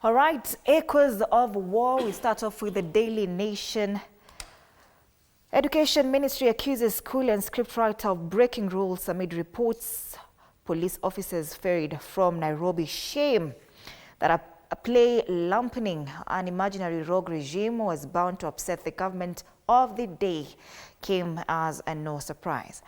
All right, echoes of war. We start off with the Daily Nation. Education Ministry accuses school and scriptwriter of breaking rules amid reports police officers ferried from Nairobi. Shame that a play lamponing an imaginary rogue regime was bound to upset the government of the day came as a no surprise.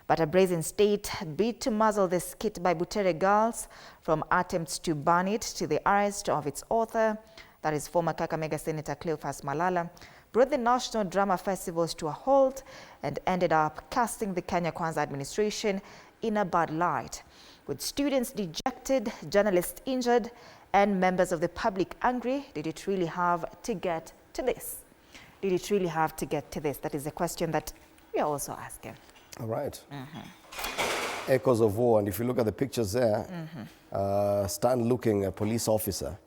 But a brazen state bid to muzzle the skit by Butere girls, from attempts to ban it to the arrest of its author, that is former Kakamega Senator Cleophas Malala, brought the National Drama Festivals to a halt and ended up casting the Kenya Kwanza administration in a bad light. With students dejected, journalists injured, and members of the public angry, did it really have to get to this? Did it really have to get to this? That is a question that we are also asking. All right. Echoes of war. And if you look at the pictures there, stand looking a police officer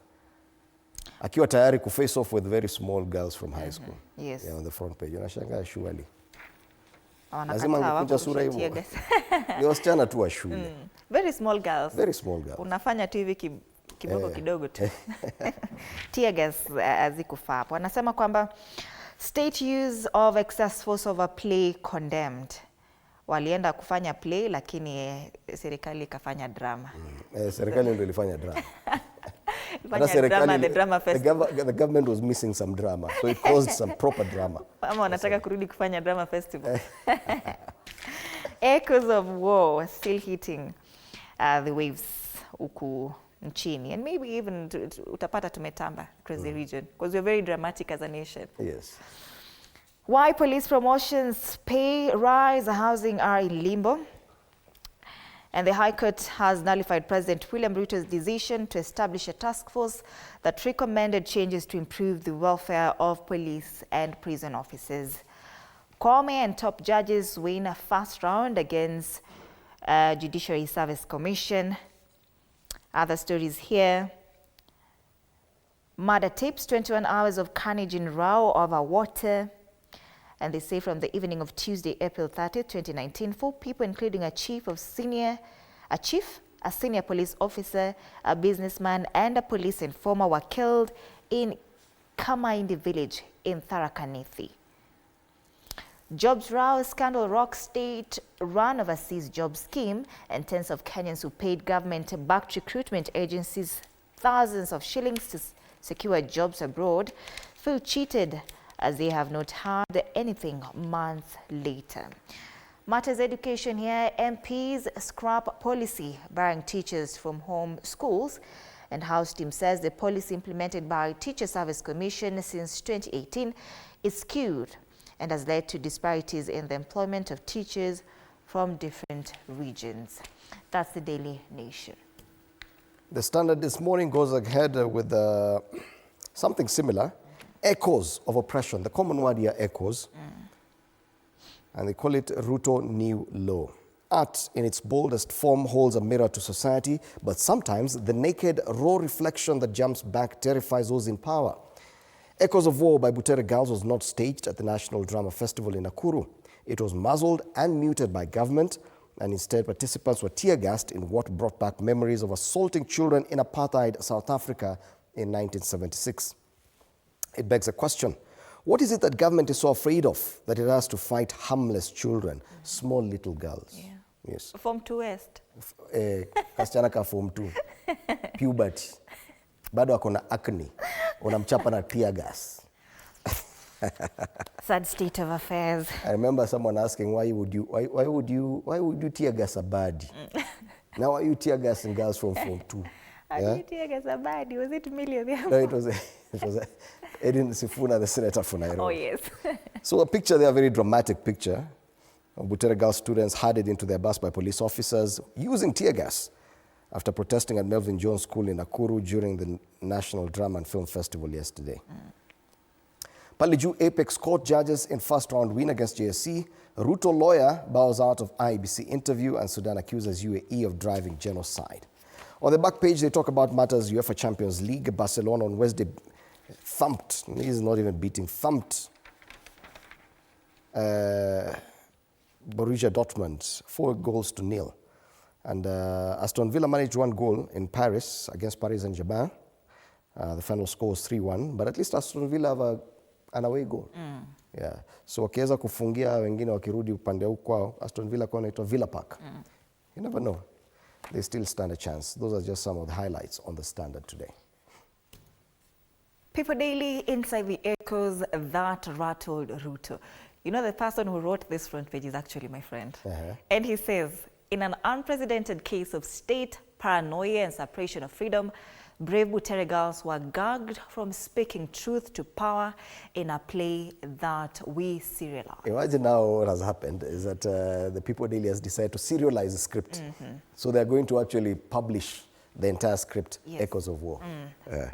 akiwa tayari ku face off with very small girls from high school. Yes. Yeah, on the front page. Unashangaa surely. Lazima angekuja sura hivyo. Ni wasichana tu wa shule. Very small girls. Very small girls. Unafanya tu hivi kidogo kidogo tu. Tear gas hazikufaa hapo. Wanasema kwamba state use of excess force over play condemned. Walienda kufanya play lakini serikali ikafanya drama. Serikali ndio ilifanya drama. The government was missing some drama, so it caused some proper drama. Mama wanataka kurudi kufanya drama festival. Echoes of war still hitting the waves huku nchini, and maybe even utapata tumetamba across the region because we're very dramatic as a nation. Yes. Why police promotions pay rise, housing are in limbo. And the High Court has nullified President William Ruto's decision to establish a task force that recommended changes to improve the welfare of police and prison officers. Koome and top judges win a first round against Judiciary Service Commission. Other stories here. Murder tips, 21 hours of carnage in Rao over water. And they say from the evening of Tuesday, April 30th, 2019, 4 people, including a senior police officer, a businessman, and a police informer, were killed in Kamaindi village in Tharaka Nithi. Jobs row scandal rocks state run overseas job scheme, and tens of Kenyans who paid government-backed recruitment agencies thousands of shillings to secure jobs abroad feel cheated, as they have not heard anything months later. Matters education here. MPs scrap policy barring teachers from home schools, and House team says the policy implemented by Teacher Service Commission since 2018 is skewed and has led to disparities in the employment of teachers from different regions. That's the Daily Nation. The Standard this morning goes ahead with something similar. Echoes of oppression. The common word here, echoes. And they call it Ruto New Law. Art, in its boldest form, holds a mirror to society, but sometimes the naked, raw reflection that jumps back terrifies those in power. Echoes of War by Butere Girls was not staged at the National Drama Festival in Nakuru. It was muzzled and muted by government, and instead participants were tear-gassed in what brought back memories of assaulting children in apartheid South Africa in 1976. It begs a question. What is it that government is so afraid of that it has to fight harmless children, small little girls? Yeah. Yes. Form 2 West. Kasichana ka Form 2. Puberty. Bado akona acne. Unamchapa na tear gas. Sad state of affairs. I remember someone asking, why would you tear gas a baddie? Now why are you tear gassing girls from Form 2? You tear gas a baddie? Was it Million? No, it was Edwin Sifuna, the senator for Nairobi. Oh, yes. So a picture there, a very dramatic picture of Butere Girls students herded into their bus by police officers using tear gas after protesting at Melvin Jones School in Nakuru during the National Drama and Film Festival yesterday. Paliju Apex Court judges in first round win against JSC. Ruto lawyer bows out of IEBC interview, and Sudan accuses UAE of driving genocide. On the back page, they talk about matters UEFA Champions League. Barcelona on Wednesday thumped, he's not even beating, thumped Borussia Dortmund 4-0. And Aston Villa managed 1 goal in Paris against Paris Saint-Germain. The final score was 3-1, but at least Aston Villa have an away goal. Yeah. So wakiweza kufungia wengine wakirudi upande huu kwao, Aston Villa kwa inaitwa Villa Park. You never know. They still stand a chance. Those are just some of the highlights on the Standard today. People Daily, inside the echoes that rattled Ruto. You know, the person who wrote this front page is actually my friend. And he says, in an unprecedented case of state paranoia and suppression of freedom, brave Butere girls were gagged from speaking truth to power in a play that we serialize. Imagine now what has happened is that the People Daily has decided to serialize the script. So they're going to actually publish the entire script, Echoes of War.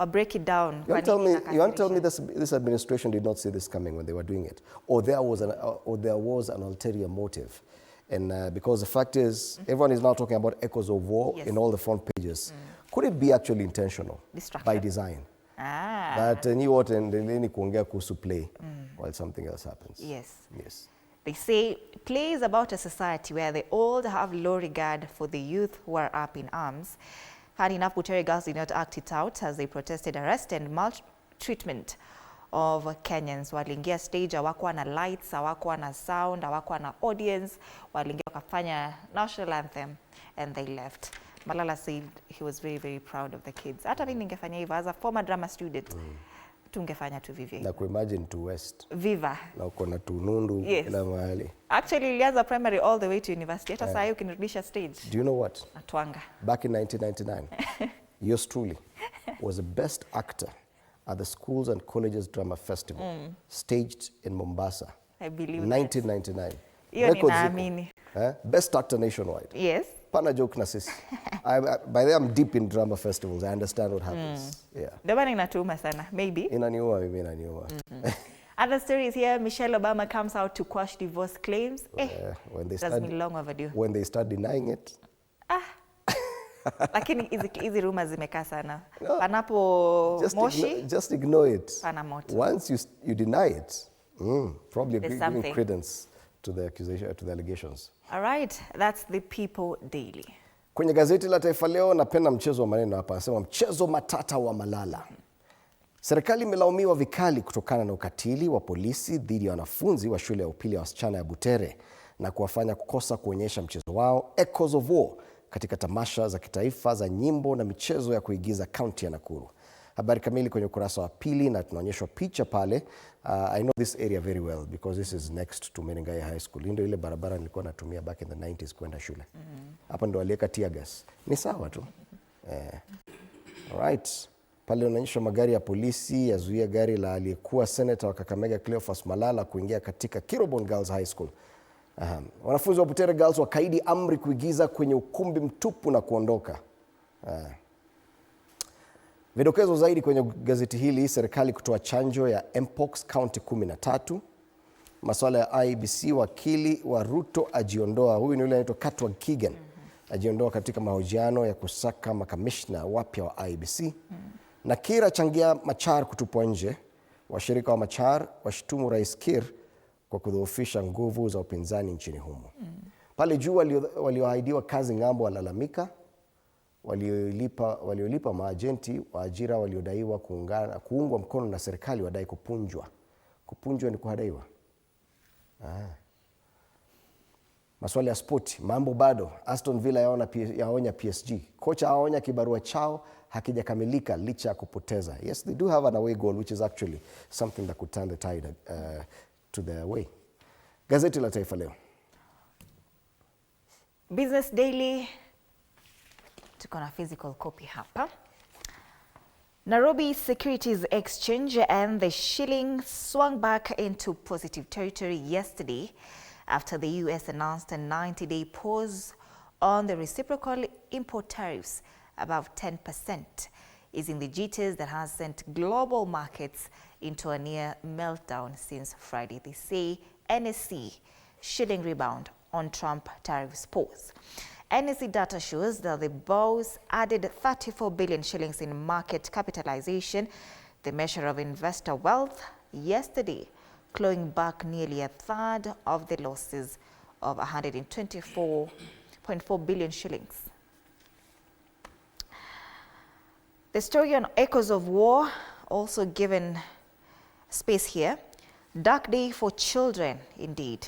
Or break it down. You want to tell me this administration did not see this coming when they were doing it? Or there was an ulterior motive? And because the fact is, everyone is now talking about Echoes of War in all the front pages. Could it be actually intentional by design? That you what and then kuongea kuhusu play while something else happens. Yes. They say play is about a society where the old have low regard for the youth who are up in arms. Funny enough, Butere girls did not act it out as they protested arrest and maltreatment of Kenyans. Waliingia stage, hawakuwa na lights, hawakuwa na sound, hawakuwa na audience. Waliingia wakafanya national anthem and they left. Malala said he was very, very proud of the kids. Hata mimi ningefanya hivyo as a former drama student. Tungefanya tu vivyo. Na kuimagine to West. Viva. Na uko na tunundu kila mahali. Actually, ilianza primary all the way to university. Hata saa hii ukinirudisha stage. Do you know what? Natwanga. Back in 1999, yours truly was the best actor at the Schools and Colleges Drama Festival, staged in Mombasa. I believe 1999. Hiyo ninaamini. Best actor nationwide. Yes. Pana joke na sisi. By the way, I'm deep in drama festivals. I understand what happens. Ndio maana inatuuma sana. Maybe. Inaniuma mimi inaniuma. Other stories here, Michelle Obama comes out to quash divorce claims. That's been long overdue. When they start denying it. Lakini hizi rumors zimekaa sana. Panapo moshi. Just ignore it. Pana moto. Once you deny it, probably giving credence to the accusation, to the allegations. All right, that's the People Daily. Kwenye gazeti la Taifa Leo napenda mchezo wa maneno hapa. Anasema mchezo matata wa Malala. Serikali imelaumiwa vikali kutokana na ukatili wa polisi dhidi ya wanafunzi wa shule ya upili ya wasichana ya Butere na kuwafanya kukosa kuonyesha mchezo wao Echoes of War katika tamasha za kitaifa za nyimbo na michezo ya kuigiza kaunti ya Nakuru. Habari kamili kwenye ukurasa wa pili na tunaonyeshwa picha pale. I know this area very well because this is next to Menengai High School. Ndio ile barabara nilikuwa natumia back in the 90s kwenda shule. Hapa ndo aliweka tear gas. Ni sawa tu. Alright. Pale unaonyeshwa magari ya polisi yazuia gari la aliyekuwa senator wa Kakamega Cleophas Malala kuingia katika Kirobon Girls High School. Wanafunzi wa Butere Girls wakaidi amri kuigiza kwenye ukumbi mtupu na kuondoka. Vidokezo zaidi kwenye gazeti hili, serikali kutoa chanjo ya Mpox kaunti 13. Masuala ya IEBC, wakili wa Ruto ajiondoa. Huyu ni yule anaitwa Katwa Kigen. Ajiondoa katika mahojiano ya kusaka makamishna wapya wa IEBC. Na Kira changia Machar kutupwa nje. Washirika wa Machar washtumu Rais Kir kwa kudhoofisha nguvu za upinzani nchini humo. Pale juu walioahidiwa kazi ng'ambo walalamika. Waliolipa maajenti wa ajira waliodaiwa kuungwa mkono na serikali wadai kupunjwa. Kupunjwa ni kuhadaiwa. Maswali ya spoti, mambo bado. Aston Villa yaonya PSG. Kocha aonya kibarua chao hakijakamilika licha ya kupoteza. Yes, they do have an away goal, which is actually something that could turn the tide to their way. Gazeti la Taifa Leo. Business Daily. Tuko na physical copy hapa. Nairobi Securities Exchange and the shilling swung back into positive territory yesterday after the US announced a 90-day pause on the reciprocal import tariffs above 10%, easing the jitters that has sent global markets into a near meltdown since Friday. They say NSE shilling rebound on Trump tariffs pause. NSE data shows that the bourse added 34 billion shillings in market capitalization, the measure of investor wealth, yesterday, clawing back nearly a third of the losses of 124.4 billion shillings. The story on echoes of war, also given space here. Dark day for children, indeed.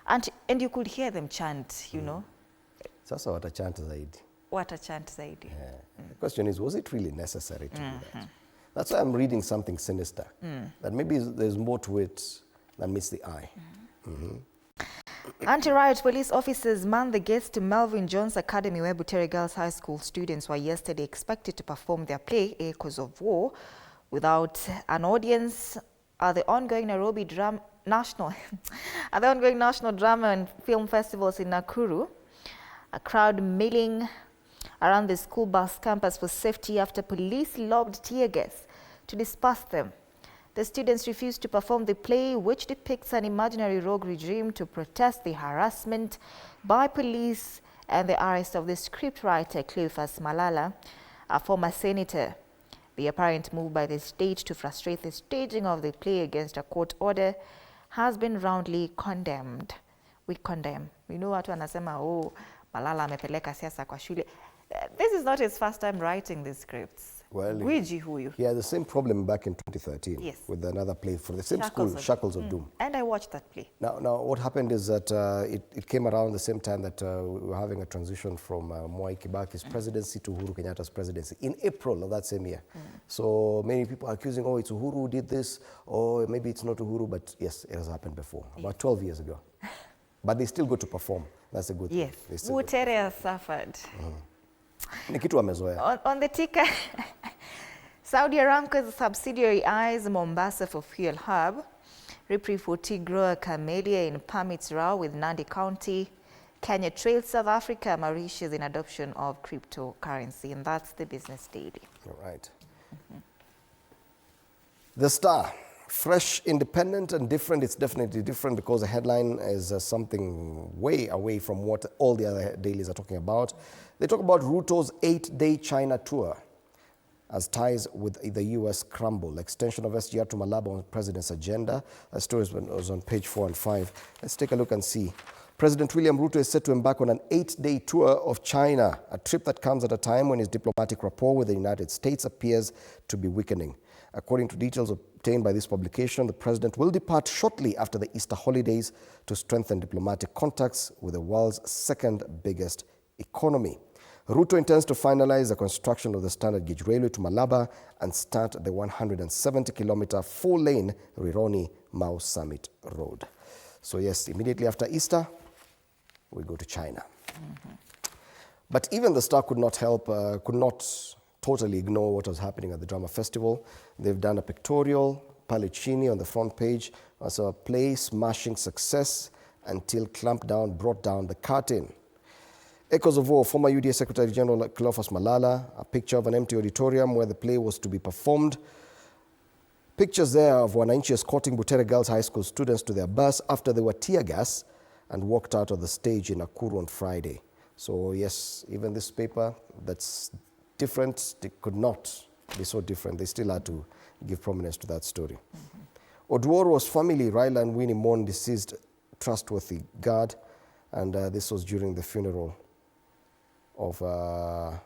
And you could hear them chant, you know. Sasa watachant zaidi. What a chant zaidi. Yeah. The question is, was it really necessary to do that? That's why I'm reading something sinister. That maybe there's more to it than meets the eye. Anti-riot police officers manned the gates to Melvin Jones Academy, where Butere Girls High School students were yesterday expected to perform their play, Echoes of War, without an audience at the ongoing National Drama and Film Festivals in Nakuru. A crowd milling around the school bus campus for safety after police lobbed tear gas to disperse them. The students refused to perform the play, which depicts an imaginary rogue regime, to protest the harassment by police and the arrest of the scriptwriter Cleophas Malala, a former senator. The apparent move by the state to frustrate the staging of the play against a court order has been roundly condemned. We condemn. You know what wanasema, oh, Malala amepeleka siasa kwa shule. This is not his first time writing these scripts. Well, he had the same problem back in 2013 with another play for the same school, Shackles of Doom. And I watched that play. Now what happened is that it came around the same time that we were having a transition from Mwai Kibaki's presidency to Uhuru Kenyatta's presidency in April of that same year. So many people are accusing, oh, it's Uhuru who did this, or maybe it's not Uhuru, but yes, it has happened before, about 12 years ago. But they still go to perform. That's a good thing. Yes, Butere has suffered. On the ticker, Saudi Aramco's subsidiary eyes Mombasa for fuel hub. Reprieve for tea grower Camellia in permits row with Nandi County. Kenya trails South Africa, Mauritius in adoption of cryptocurrency. And that's the business daily. All right. The Star. Fresh, independent, and different. It's definitely different because the headline is something way away from what all the other dailies are talking about. They talk about Ruto's 8-day China tour as ties with the U.S. crumble. Extension of SGR to Malaba on president's agenda. That story was on page 4 and 5. Let's take a look and see. President William Ruto is set to embark on an 8-day tour of China, a trip that comes at a time when his diplomatic rapport with the United States appears to be weakening. According to details obtained by this publication, the president will depart shortly after the Easter holidays to strengthen diplomatic contacts with the world's second biggest economy. Ruto intends to finalize the construction of the standard gauge railway to Malaba and start the 170-kilometer 4-lane Rironi-Mau Summit Road. So yes, immediately after Easter, we go to China. But even the Star could not totally ignore what was happening at the drama festival. They've done a pictorial, Palicini on the front page, also a play smashing success until clampdown brought down the curtain. Echoes of War, former UDA Secretary General Cleophas Malala, a picture of an empty auditorium where the play was to be performed. Pictures there of Wananchi escorting Butere Girls High School students to their bus after they were tear gas and walked out of the stage in Nakuru on Friday. So yes, even this paper that's different, they could not be so different. They still had to give prominence to that story. Oduoro's family, Raila and Winnie, mourned deceased trustworthy guard, and this was during the funeral of, former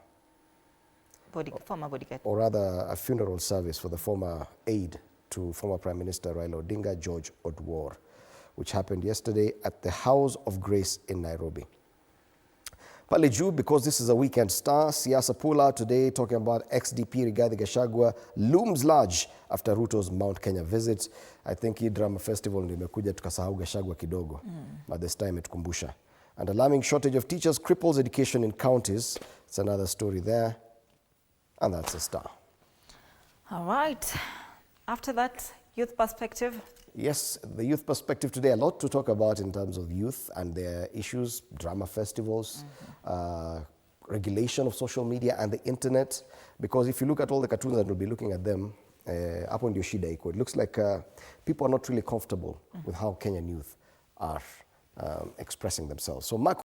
bodyguard. or rather a funeral service for the former aide to former Prime Minister Raila Odinga, George Oduor, which happened yesterday at the House of Grace in Nairobi. Pale juu, because this is a weekend star, Siasa pull out today talking about XDP Rigathi Gachagua looms large after Ruto's Mount Kenya visit. I think hii drama festival ndio imekuja tukasahau Gachagua kidogo, but this time imetukumbusha. And alarming shortage of teachers cripples education in counties. It's another story there, and that's a Star. All right. After that, youth perspective. Yes, the youth perspective today, a lot to talk about in terms of youth and their issues, drama festivals, regulation of social media and the internet. Because if you look at all the cartoons that we'll be looking at them, hapo ndio shida iko. It looks like people are not really comfortable with how Kenyan youth are expressing themselves. So Mark